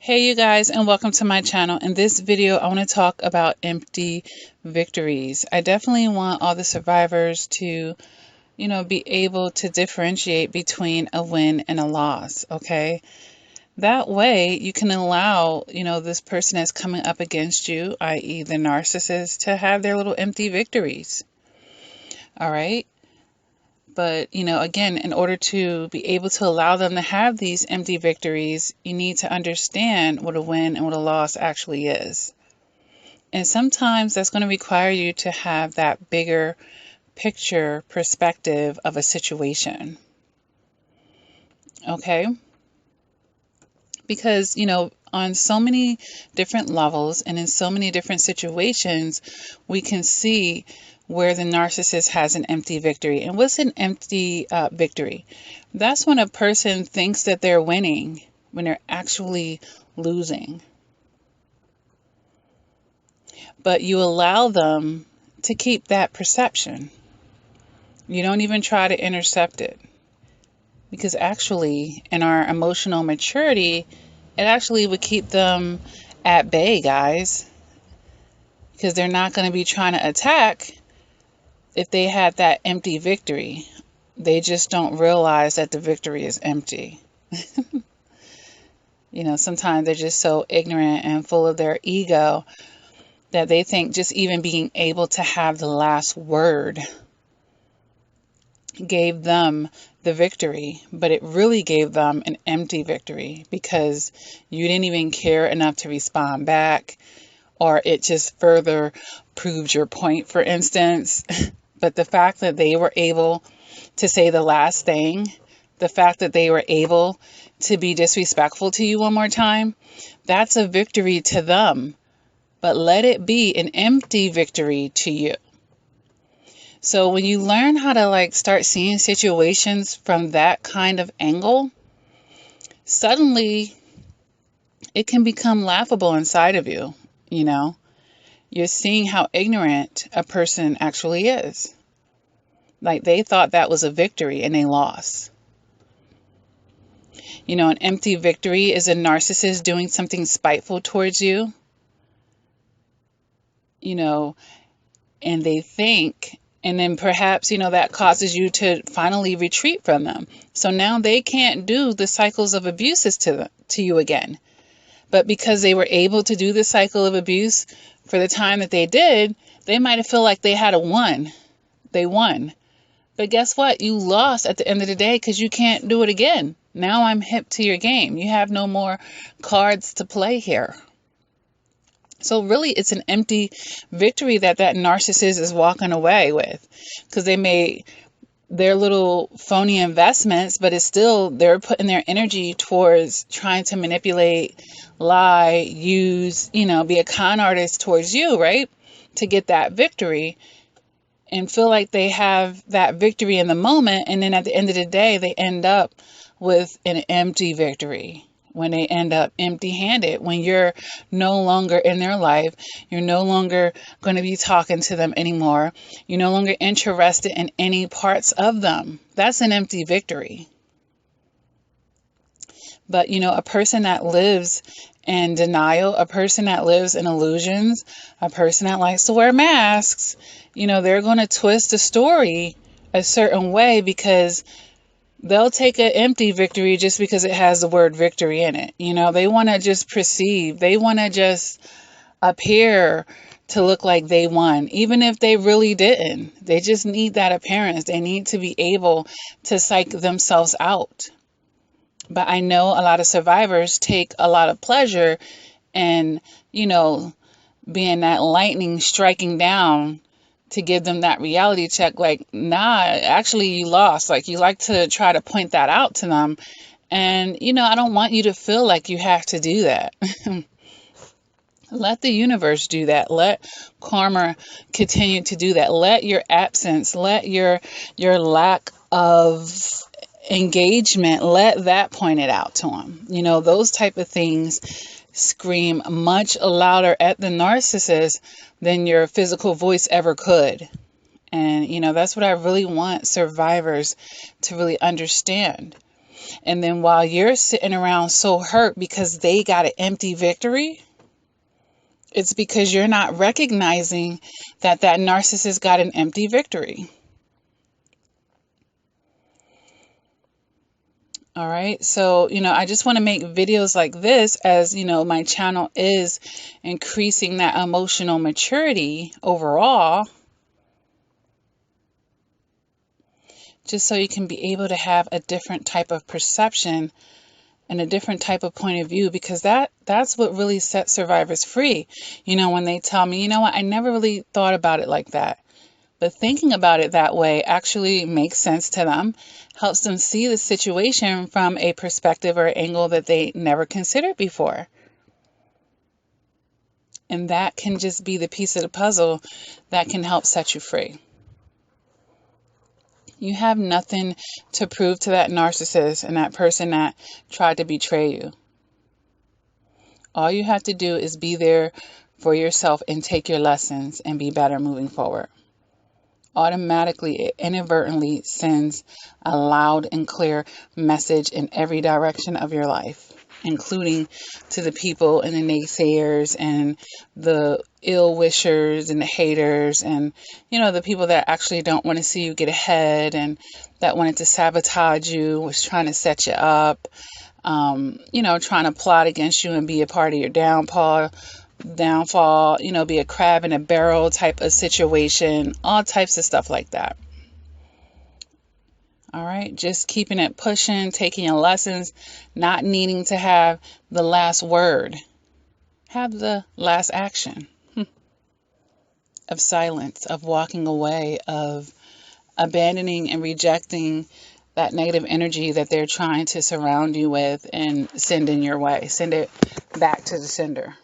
Hey you guys, and welcome to my channel. In this video I want to talk about empty victories. I definitely want all the survivors to be able to differentiate between a win and a loss. Okay, that way you can allow this person that's coming up against you, i.e. the narcissist, to have their little empty victories. All right. But, again, in order to be able to allow them to have these empty victories, you need to understand what a win and what a loss actually is. And sometimes that's going to require you to have that bigger picture perspective of a situation. Okay? Because, on so many different levels and in so many different situations, we can see where the narcissist has an empty victory. And what's an empty victory? That's when a person thinks that they're winning when they're actually losing. But you allow them to keep that perception. You don't even try to intercept it. Because actually, in our emotional maturity, it actually would keep them at bay, guys. Because they're not going to be trying to attack if they had that empty victory. They just don't realize that the victory is empty. Sometimes they're just so ignorant and full of their ego that they think just even being able to have the last word gave them the victory, but it really gave them an empty victory because you didn't even care enough to respond back, or it just further proved your point, for instance. But the fact that they were able to say the last thing, the fact that they were able to be disrespectful to you one more time, that's a victory to them. But let it be an empty victory to you. So when you learn how to start seeing situations from that kind of angle, suddenly it can become laughable inside of you. You're seeing how ignorant a person actually is. Like they thought that was a victory and they lost. An empty victory is a narcissist doing something spiteful towards you. And they think, and then perhaps, that causes you to finally retreat from them. So now they can't do the cycles of abuses to you again. But because they were able to do the cycle of abuse for the time that they did, they might have felt like they had won. They won. But guess what? You lost at the end of the day because you can't do it again. Now I'm hip to your game. You have no more cards to play here. So really, it's an empty victory that narcissist is walking away with, because they made their little phony investments, but it's still, they're putting their energy towards trying to manipulate, lie, use, be a con artist towards you, right? To get that victory and feel like they have that victory in the moment. And then at the end of the day, they end up with an empty victory. When they end up empty-handed, when you're no longer in their life, you're no longer going to be talking to them anymore. You're no longer interested in any parts of them. That's an empty victory. But, a person that lives in denial, a person that lives in illusions, a person that likes to wear masks, they're going to twist the story a certain way because they'll take an empty victory just because it has the word victory in it. They want to just perceive. They want to just appear to look like they won, even if they really didn't. They just need that appearance. They need to be able to psych themselves out. But I know a lot of survivors take a lot of pleasure in, being that lightning striking down to give them that reality check, like, nah, actually you lost. Like, you like to try to point that out to them. And, I don't want you to feel like you have to do that. Let the universe do that. Let karma continue to do that. Let your absence, let your lack of engagement, let that point it out to them. Those type of things scream much louder at the narcissist than your physical voice ever could. And, that's what I really want survivors to really understand. And then while you're sitting around so hurt because they got an empty victory, it's because you're not recognizing that that narcissist got an empty victory. All right. So, I just want to make videos like this as, my channel is increasing that emotional maturity overall, just so you can be able to have a different type of perception and a different type of point of view, because that's what really sets survivors free. When they tell me, you know what, I never really thought about it like that. But thinking about it that way actually makes sense to them, helps them see the situation from a perspective or angle that they never considered before. And that can just be the piece of the puzzle that can help set you free. You have nothing to prove to that narcissist and that person that tried to betray you. All you have to do is be there for yourself and take your lessons and be better moving forward. Automatically, it inadvertently sends a loud and clear message in every direction of your life, including to the people and the naysayers and the ill wishers and the haters and, the people that actually don't want to see you get ahead and that wanted to sabotage you, was trying to set you up, trying to plot against you and be a part of your downfall, be a crab in a barrel type of situation, all types of stuff like that. All right, just keeping it pushing, taking your lessons, not needing to have the last word. Have the last action of silence, of walking away, of abandoning and rejecting that negative energy that they're trying to surround you with and send in your way. Send it back to the sender.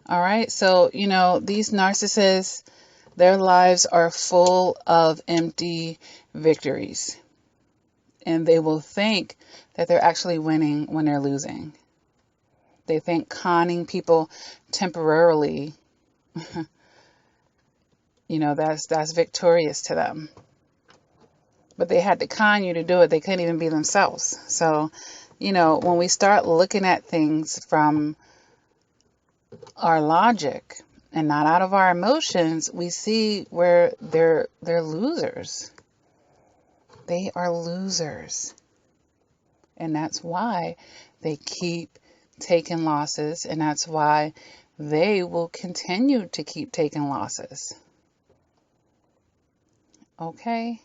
All right. So, these narcissists, their lives are full of empty victories. And they will think that they're actually winning when they're losing. They think conning people temporarily, that's victorious to them. But they had to con you to do it. They couldn't even be themselves. So, when we start looking at things from our logic and not out of our emotions, we see where they're losers. They are losers. And that's why they keep taking losses, and that's why they will continue to keep taking losses. Okay?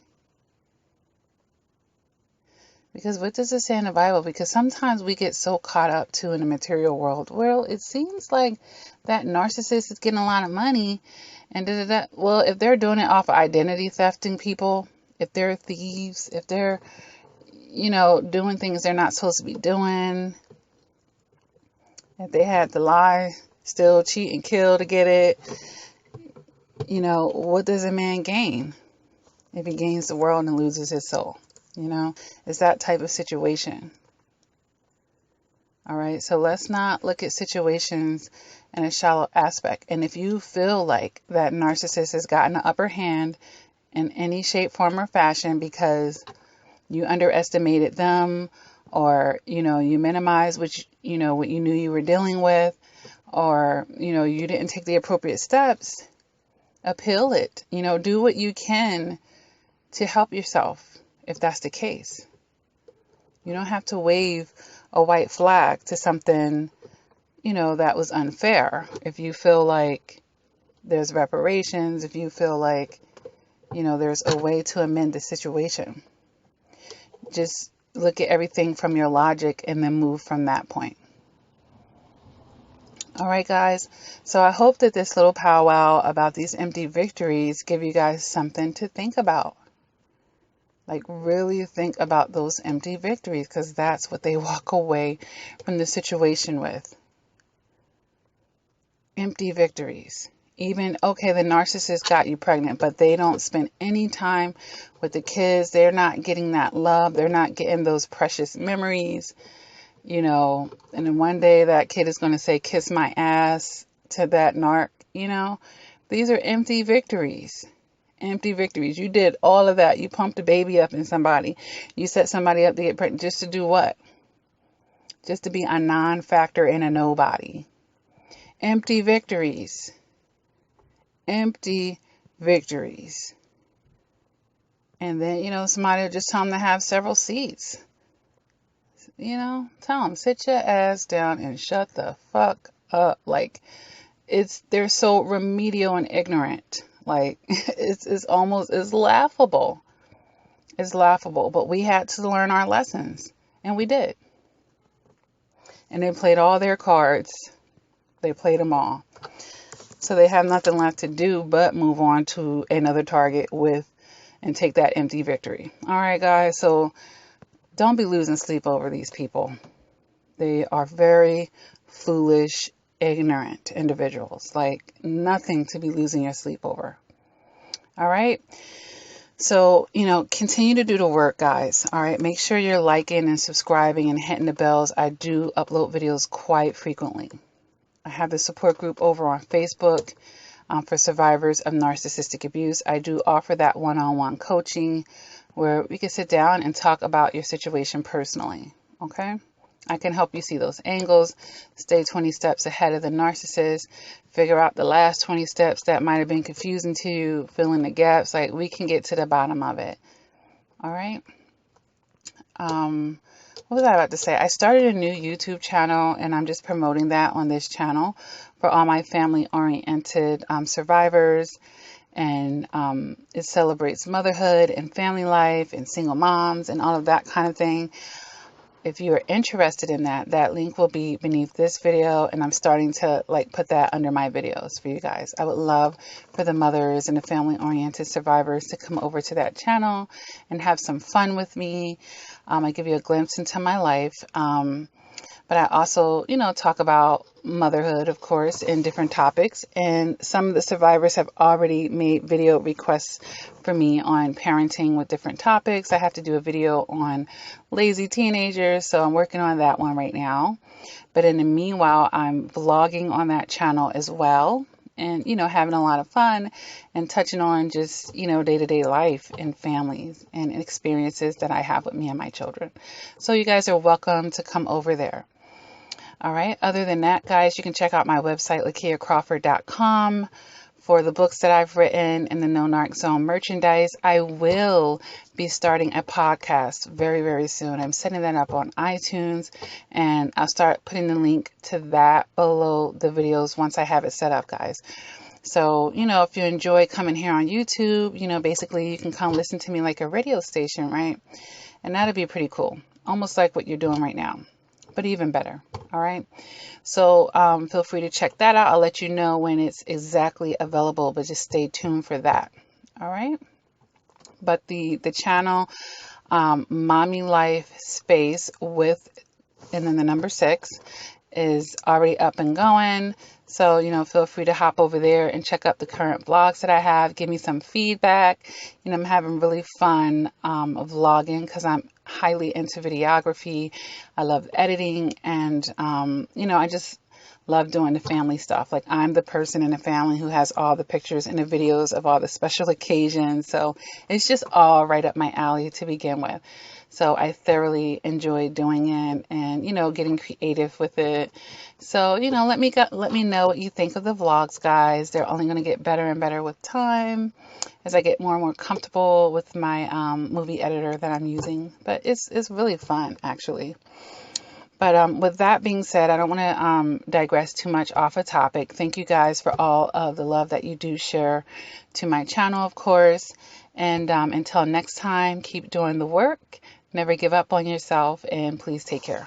Because what does it say in the Bible? Because sometimes we get so caught up too in the material world. Well, it seems like that narcissist is getting a lot of money and da. Well, if they're doing it off of identity thefting people, if they're thieves, if they're, doing things they're not supposed to be doing, if they had to lie, steal, cheat, and kill to get it, what does a man gain if he gains the world and loses his soul? It's that type of situation. All right. So let's not look at situations in a shallow aspect. And if you feel like that narcissist has gotten an upper hand in any shape, form, or fashion because you underestimated them, or, you minimized what you knew you were dealing with, or, you didn't take the appropriate steps, appeal it. Do what you can to help yourself. If that's the case, you don't have to wave a white flag to something, that was unfair. If you feel like there's reparations, if you feel like, there's a way to amend the situation, just look at everything from your logic and then move from that point. All right, guys. So I hope that this little powwow about these empty victories give you guys something to think about. Like, really think about those empty victories, because that's what they walk away from the situation with. Empty victories. Even, okay, the narcissist got you pregnant, but they don't spend any time with the kids. They're not getting that love. They're not getting those precious memories, and then one day that kid is going to say, kiss my ass to that narc, These are empty victories. Empty victories. You did all of that. You pumped a baby up in somebody. You set somebody up to get pregnant just to do what? Just to be a non-factor and a nobody. Empty victories. Empty victories. And then, somebody will just tell them to have several seats. Tell them, sit your ass down and shut the fuck up. Like, they're so remedial and ignorant. Like, it's laughable. It's laughable. But we had to learn our lessons. And we did. And they played all their cards. They played them all. So they have nothing left to do but move on to another target and take that empty victory. All right, guys. So don't be losing sleep over these people. They are very foolish, ignorant individuals. Like, nothing to be losing your sleep over. All right. So, continue to do the work, guys. All right. Make sure you're liking and subscribing and hitting the bells. I do upload videos quite frequently. I have the support group over on Facebook for survivors of narcissistic abuse. I do offer that one-on-one coaching where we can sit down and talk about your situation personally. Okay? I can help you see those angles, stay 20 steps ahead of the narcissist, figure out the last 20 steps that might have been confusing to you, fill in the gaps. Like, we can get to the bottom of it. All right? What was I about to say? I started a new YouTube channel, and I'm just promoting that on this channel for all my family-oriented survivors. And it celebrates motherhood and family life and single moms and all of that kind of thing. If you are interested in that link will be beneath this video, and I'm starting to put that under my videos for you guys. I would love for the mothers and the family-oriented survivors to come over to that channel and have some fun with me. I give you a glimpse into my life. But I also, talk about motherhood, of course, and different topics. And some of the survivors have already made video requests for me on parenting with different topics. I have to do a video on lazy teenagers, so I'm working on that one right now. But in the meanwhile, I'm vlogging on that channel as well. And, having a lot of fun and touching on just, day-to-day life and families and experiences that I have with me and my children. So you guys are welcome to come over there. All right. Other than that, guys, you can check out my website, LakiaCrawford.com, for the books that I've written and the No Narc Zone merchandise. I will be starting a podcast very, very soon. I'm setting that up on iTunes, and I'll start putting the link to that below the videos once I have it set up, guys. So, if you enjoy coming here on YouTube, basically you can come listen to me like a radio station, right? And that'd be pretty cool. Almost like what you're doing right now, but even better. All right. So feel free to check that out. I'll let you know when it's exactly available, but just stay tuned for that. All right. But the channel, Mommy Life Space and then the number 6 is already up and going. So, feel free to hop over there and check out the current vlogs that I have. Give me some feedback. I'm having really fun vlogging because I'm highly into videography. I love editing, and, I just love doing the family stuff. Like, I'm the person in the family who has all the pictures and the videos of all the special occasions. So it's just all right up my alley to begin with. So I thoroughly enjoy doing it and, getting creative with it. So, let me know what you think of the vlogs, guys. They're only going to get better and better with time as I get more and more comfortable with my movie editor that I'm using. But it's really fun, actually. But with that being said, I don't want to digress too much off a topic. Thank you guys for all of the love that you do share to my channel, of course. And until next time, keep doing the work. Never give up on yourself, and please take care.